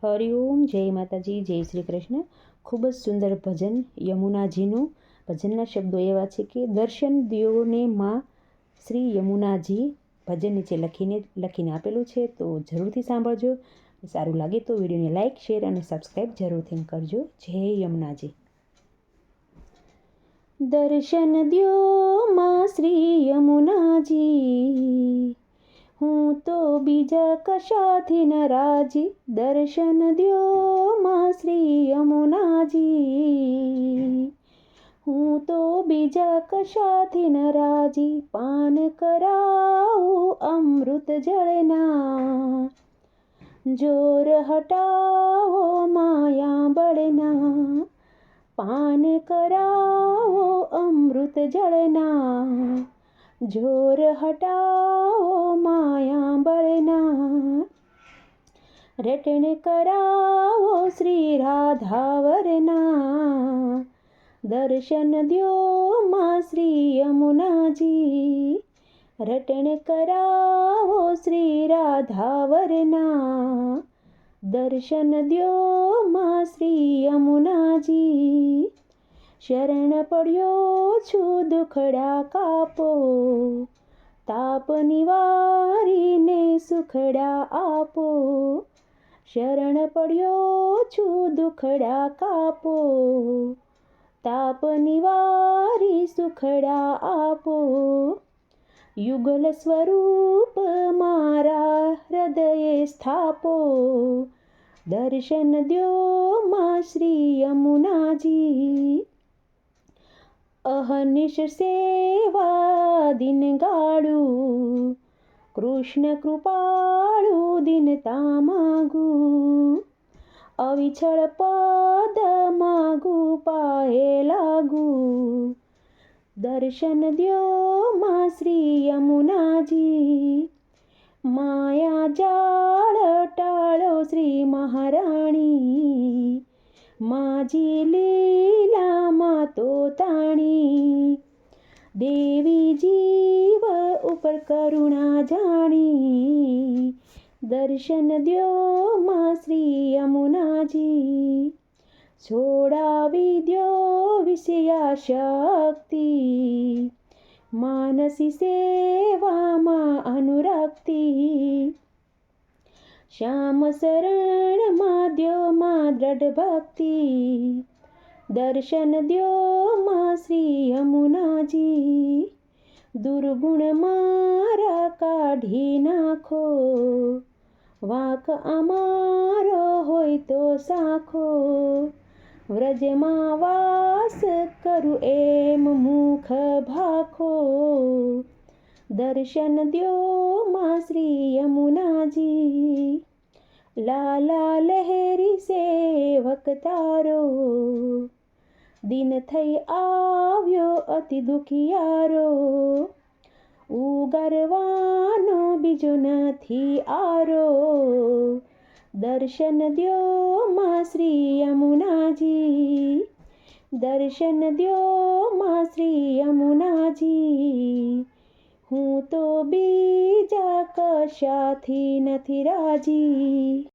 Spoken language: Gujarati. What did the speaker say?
હરિઓમ, જય માતાજી, જય શ્રી કૃષ્ણ। ખૂબ જ સુંદર ભજન યમુનાજીનું। ભજનના શબ્દો એવા છે કે દર્શન દ્યોને માં શ્રી યમુનાજી। ભજન નીચે લખીને આપેલું છે, તો જરૂરથી સાંભળજો। સારું લાગે તો વિડીયોને લાઇક, શેર અને સબસ્ક્રાઈબ જરૂરથી કરજો। જય યમુનાજી। દર્શન દ્યો માં શ્રી યમુનાજી, હું તો બીજા કશાથી ન રાજી। દર્શન દ્યો માં શ્રી યમુનાજી, હું તો બીજા કશાથી ન રાજી। પાન કરાવું અમૃત જળના, જોર હટાવો માયા બળના। પાન કરાવો અમૃત જળના, જોર હટાવો માયા બળના। રટણ કરાવો શ્રી રાધાવરના, દર્શન દ્યો માં શ્રી યમુનાજી। રટણ કરાવો શ્રી રાધાવરના, દર્શન દ્યો માં શ્રી યમુનાજી। શરણ પડ્યો છું દુખડા કાપો, તાપ નિવારીને સુખડા આપો। શરણ પડ્યો છું દુખડા કાપો, તાપ નિવારી સુખડા આપો। યુગલ સ્વરૂપ મારા હૃદયે સ્થાપો, દર્શન દ્યો માં શ્રી યમુનાજી। અહર્નિશ સેવા દિન ગાળું, કૃષ્ણ કૃપાળુ દિનતા માગું। અવિછળ પદ માગું પાયે લાગું, દર્શન દ્યો માં શ્રી યમુનાજી। માયા જાળ ટાળો શ્રી મહારાણી, માજી લીલામાં તો તાણી। દેવી જીવ ઉપર કરુણા જાણી, દર્શન દ્યો માં શ્રી યમુનાજી। છોડાવી દ્યો વિષયાશક્તિ, માનસી સેવામાં અનુરક્તિ। શ્યામ શરણમાં દ્યો માં દ્રઢ ભક્તિ, દર્શન દ્યો માં શ્રી યમુનાજી। દુર્ગુણ મારા કાઢી નાખો, વાંક અમારો હોય તો સાખો। વ્રજમાં વાસ કરું એમ મુખ ભાખો, દર્શન દ્યો માં શ્રી યમુનાજી। લાલા લહેરી સેવક તારો, દિન થઈ આવ્યો અતિ દુખિયારો। ઉગારવાનો બીજો નથી આરો, દર્શન દ્યો માં શ્રી યમુનાજી। દર્શન દ્યો માં શ્રી યમુનાજી, હું તો બીજા કશાથી નથી રાજી।